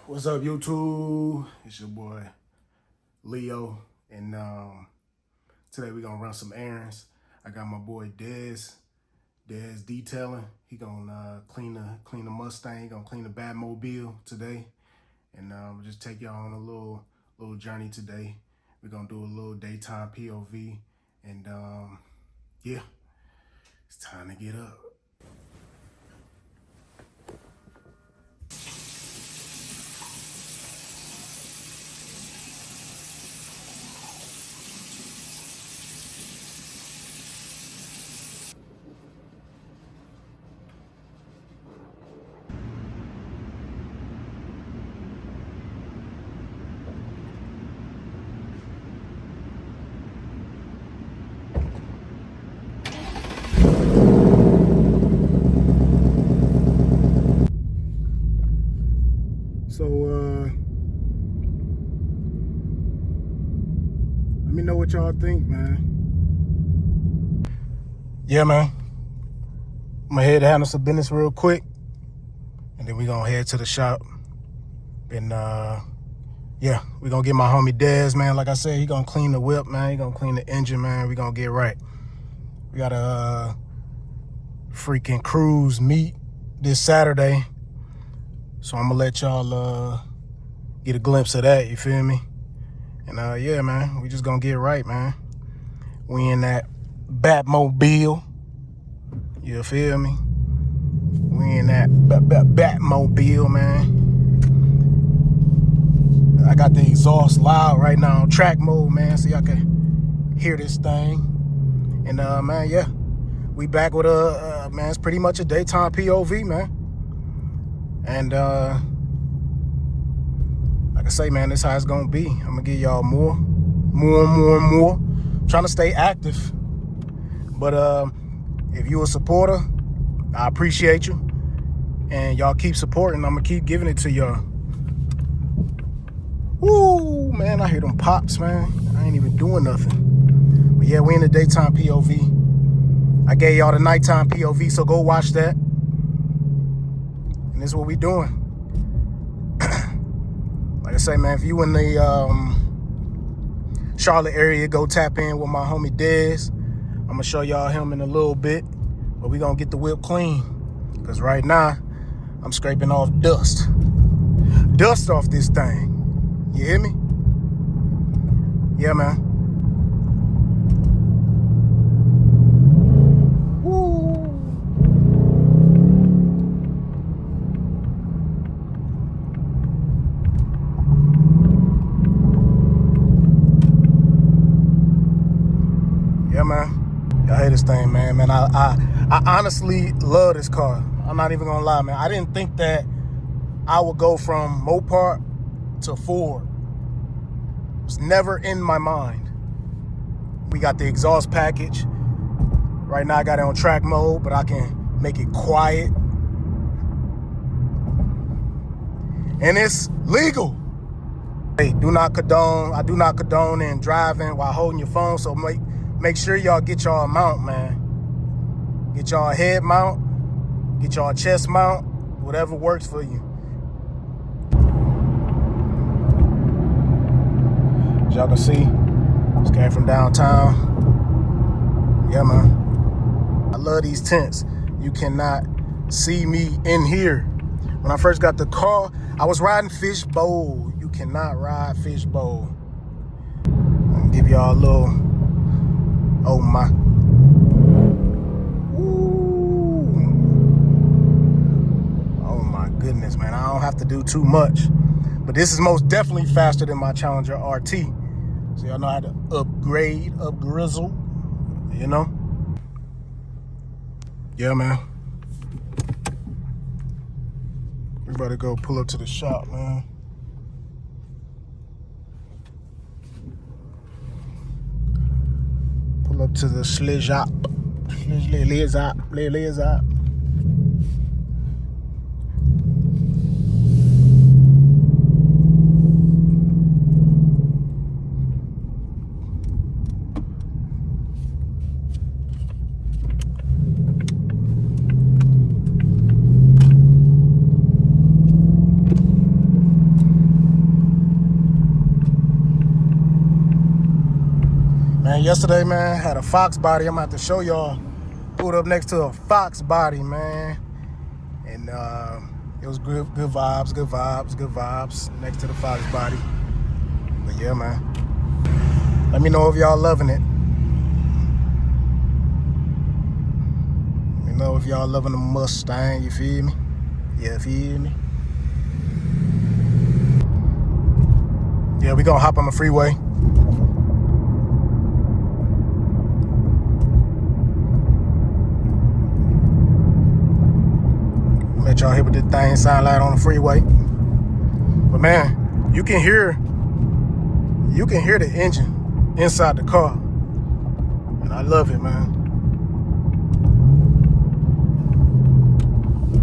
What's up, YouTube? It's your boy Leo, and today we're gonna run some errands. I got my boy Dez detailing. He gonna clean the Mustang. He gonna clean the Batmobile today, and we'll just take y'all on a little journey today. We're gonna do a little daytime POV, and yeah, it's time to get up. So, let me know what y'all think, man. Yeah, man. I'm gonna head to handle some business real quick, and then we gonna head to the shop. And, yeah, we gonna get my homie Dez, man. Like I said, he gonna clean the whip, man. He gonna clean the engine, man. We gonna get right. We got a freaking cruise meet this Saturday. So I'm gonna let y'all get a glimpse of that, you feel me? And yeah, man, we just gonna get right, man. We in that Batmobile, you feel me? We in that Batmobile, man. I got the exhaust loud right now on track mode, man, so y'all can hear this thing. And man, yeah, we back with man, it's pretty much a daytime POV, man. And like I say, man, this is how it's gonna be. I'm gonna give y'all more. I'm trying to stay active. But if you a supporter, I appreciate you. And y'all keep supporting. I'm gonna keep giving it to y'all. Woo, man, I hear them pops, man. I ain't even doing nothing. But yeah, we in the daytime POV. I gave y'all the nighttime POV, so go watch that. And this is what we doing. Like I say, man, if you in the Charlotte area, go tap in with my homie Dez. I'm gonna show y'all him in a little bit, but we gonna get the whip clean. Cause right now, I'm scraping off dust off this thing. You hear me? Yeah, man. Yeah, man. Y'all hear this thing, man. Man, I honestly love this car. I'm not even gonna lie, man. I didn't think that I would go from Mopar to Ford. It's never in my mind. We got the exhaust package. Right now I got it on track mode, but I can make it quiet. And it's legal. Hey, I do not condone in driving while holding your phone, so make sure y'all get y'all mount, man. Get y'all head mount, get y'all chest mount, whatever works for you. As y'all can see, this came from downtown. Yeah, man. I love these tents. You cannot see me in here. When I first got the car, I was riding fishbowl. You cannot ride fishbowl. I'm gonna give y'all a little, oh my. Ooh. Oh my goodness, man. I don't have to do too much. But this is most definitely faster than my Challenger RT. So y'all know how to upgrizzle, you know? Yeah, man. We better go pull up to the shop, man. Pull up to the shop. yesterday, man, had a Fox body. I'm gonna have to show y'all. Pulled up next to a Fox body, man. And it was good vibes next to the Fox body. But yeah, man. Let me know if y'all loving it. Let me know if y'all loving the Mustang, you feel me? Yeah, feel me? Yeah, we gonna hop on the freeway. Let y'all hear what this thing sound like on the freeway. But man, you can hear the engine inside the car. And I love it, man.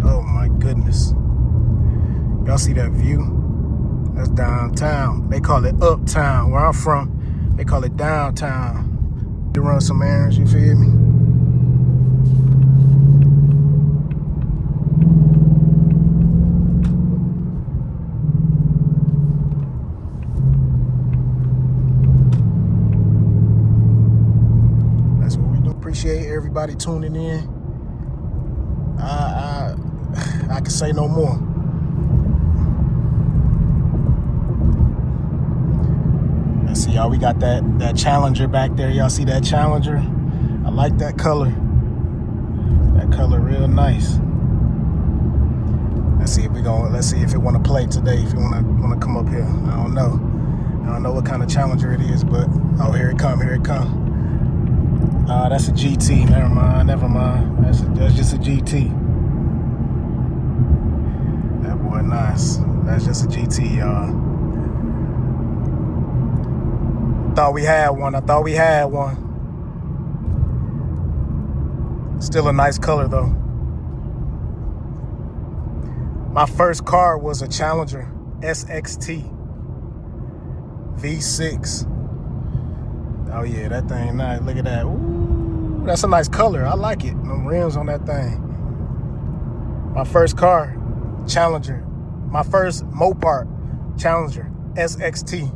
Oh my goodness. Y'all see that view? That's downtown. They call it Uptown. Where I'm from, they call it downtown. To run some errands, you feel me? That's what we do. Appreciate everybody tuning in. I can say no more. Let's see, y'all. We got that Challenger back there. Y'all see that Challenger? I like that color. That color real nice. Let's see if it want to play today. If it want to come up here, I don't know what kind of Challenger it is, but oh, here it come. That's a GT. Never mind. That's just a GT. That boy nice. That's just a GT, y'all. I thought we had one. Still a nice color though. My first car was a Challenger SXT V6. Oh yeah, that thing nice. Look at that. Ooh, that's a nice color. I like it. Them rims on that thing. My first car, Challenger. My first Mopar, Challenger SXT.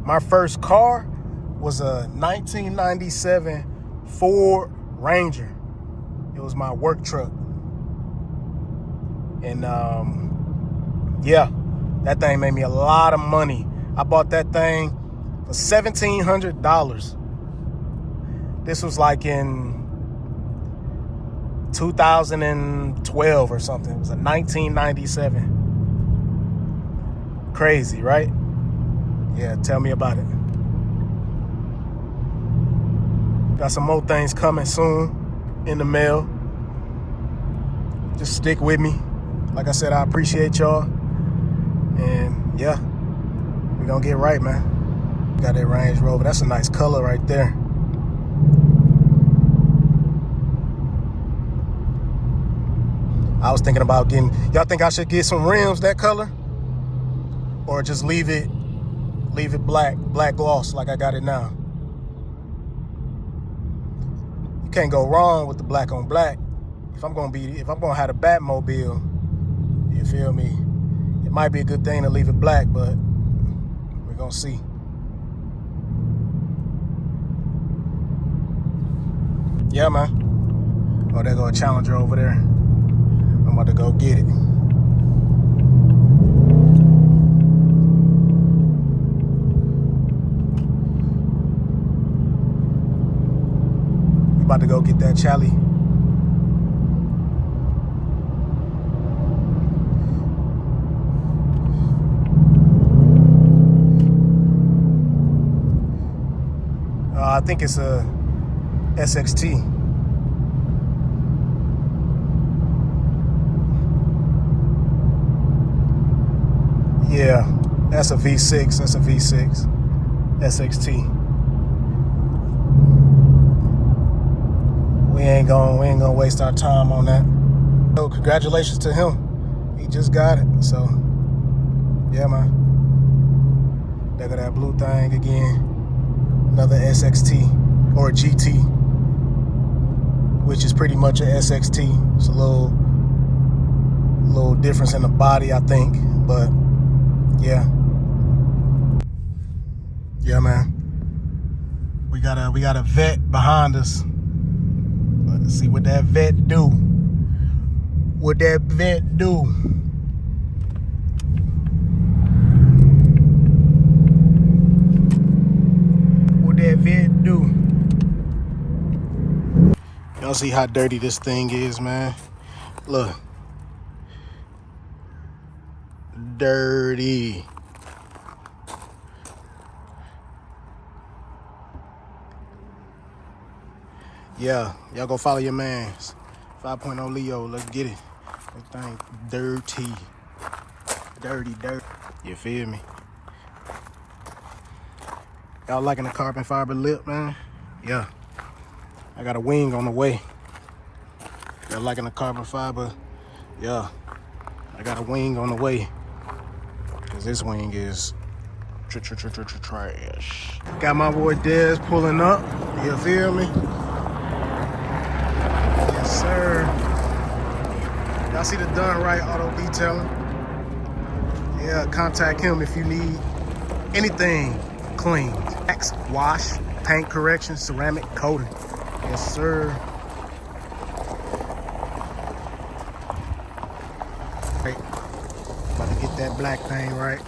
My first car was a 1997 Ford Ranger. It was my work truck. And yeah, that thing made me a lot of money. I bought that thing for $1,700. This was like in 2012 or something. It was a 1997. Crazy, right? Yeah, tell me about it. Got some more things coming soon in the mail. Just stick with me. Like I said, I appreciate y'all. And yeah, we're gonna get right, man. Got that Range Rover. That's a nice color right there. I was thinking about y'all think I should get some rims that color? Or just leave it black gloss like I got it now. You can't go wrong with the black on black. If I'm gonna have the Batmobile, you feel me? It might be a good thing to leave it black, but we're gonna see. Yeah, man. Oh, there go a Challenger over there. I'm about to go get it. About to go get that Chally. I think it's a SXT. Yeah, that's a V6. That's a V6 SXT. We ain't gonna waste our time on that. So congratulations to him. He just got it. So yeah, man. There go that blue thing again. Another SXT or a GT, which is pretty much a SXT. It's a little difference in the body, I think, but yeah, man. We got a vet behind us. Let's see what that vet do. What that vet do? What that vet do? Y'all see how dirty this thing is, man? Look. Dirty. Yeah, y'all go follow your mans. 5.0 Leo, let's get it. That thing dirty. Dirty. You feel me? Y'all liking the carbon fiber lip, man? Yeah. I got a wing on the way. Y'all liking the carbon fiber? Yeah. I got a wing on the way. Cause this wing is trash. Got my boy Dez pulling up. You feel me? Yes, sir. Y'all see the Done Right Auto Detailing? Yeah, contact him if you need anything clean. Wax, wash, paint correction, ceramic coating. Yes, sir. Right. About to get that black paint right.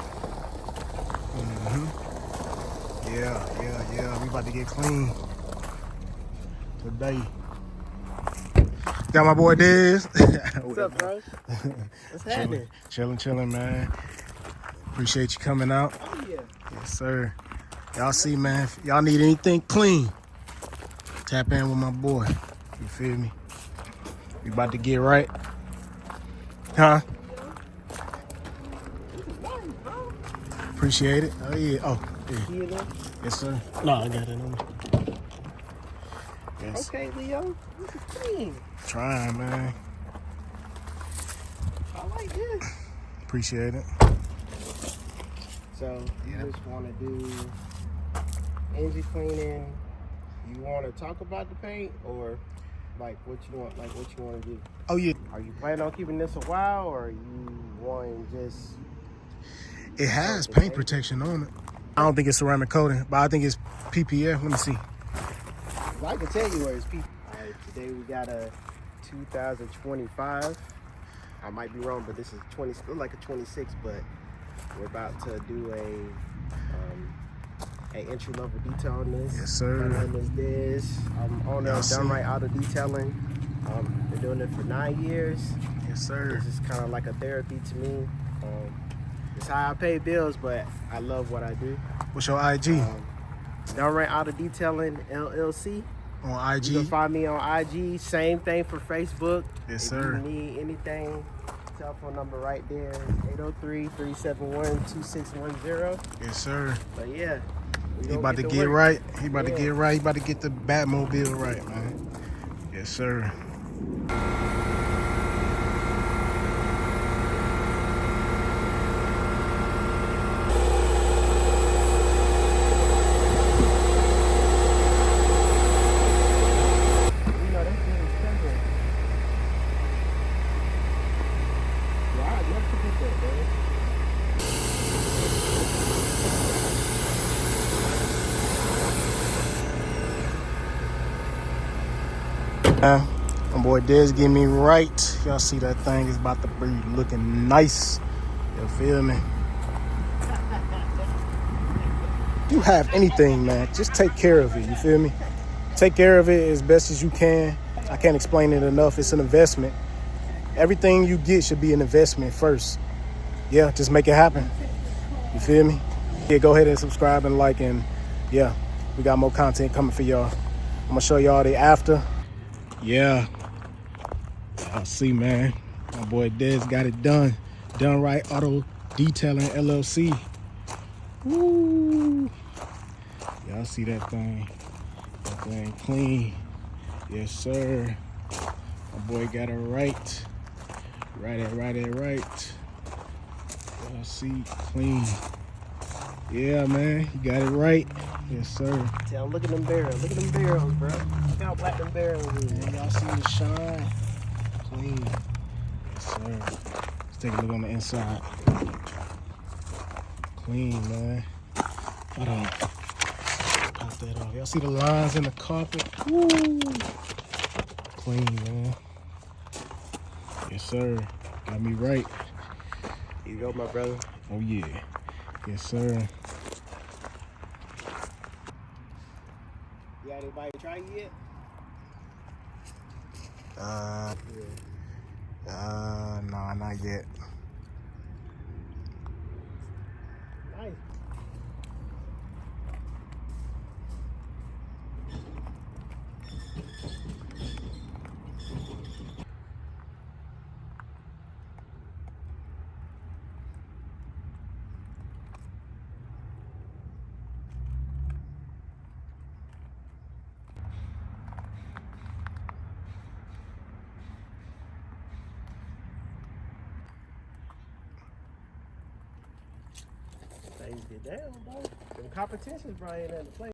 Yeah. We about to get clean today. Got my boy Dez. What's up, bro? What's happening? Chilling, man. Appreciate you coming out. Oh, yeah. Yes, sir. Y'all see, man, if y'all need anything clean, tap in with my boy. You feel me? We about to get right. Huh? Appreciate it. Oh, yeah. Oh, yeah. Yes, sir. No, I got it on me. Yes. Okay, Leo. This is clean. Trying, man. I like this. Appreciate it. So, you just want to do engine cleaning. You want to talk about the paint or like what you want to do? Oh, yeah. Are you planning on keeping this a while or are you wanting just... It has paint protection on it. I don't think it's ceramic coating, but I think it's PPF. Let me see. Well, I can tell you where it's PPF. All right, today we got a 2025. I might be wrong, but this is 20. Look like a 26, but we're about to do a entry level detail on this. Yes, sir. My name is Dez. I'm owner of Done Right Auto Detailing. Been doing it for 9 years. Yes, sir. This is kind of like a therapy to me. It's how I pay bills, but I love what I do. What's your IG? Done Right Auto Detailing LLC. On IG? You can find me on IG. Same thing for Facebook. Yes, sir. If you need anything, telephone number right there, 803-371-2610. Yes, sir. But yeah. He about to get right. He about to get right. He about to get the Batmobile right, man. Yes, sir. My boy Dez getting me right. Y'all see that thing is about to be looking nice. You feel me? You have anything, man, just take care of it. You feel me? Take care of it as best as you can. I can't explain it enough. It's an investment. Everything you get should be an investment first. Yeah, just make it happen. You feel me? Yeah, go ahead and subscribe and like, and yeah, we got more content coming for y'all. I'm gonna show y'all the after. Yeah, I'll see, man. My boy Dez got it done. Done Right Auto Detailing LLC. Woo! Y'all see that thing? That thing clean. Yes, sir. My boy got it right. Right. Y'all see, clean. Yeah, man, he got it right. Yes, sir. Tell him, look at them barrels. Look at them barrels, bro. Look how black them barrels is. Yeah, y'all see the shine? Clean. Yes, sir. Let's take a look on the inside. Clean, man. Hold on. Pop that off. Y'all see the lines in the carpet? Woo! Clean, man. Yes, sir. Got me right. Here you go, my brother. Oh, yeah. Yes, sir. You got anybody try it yet? No, not yet. Nice. Things get down, bro. Them competitions, Brian, at the play.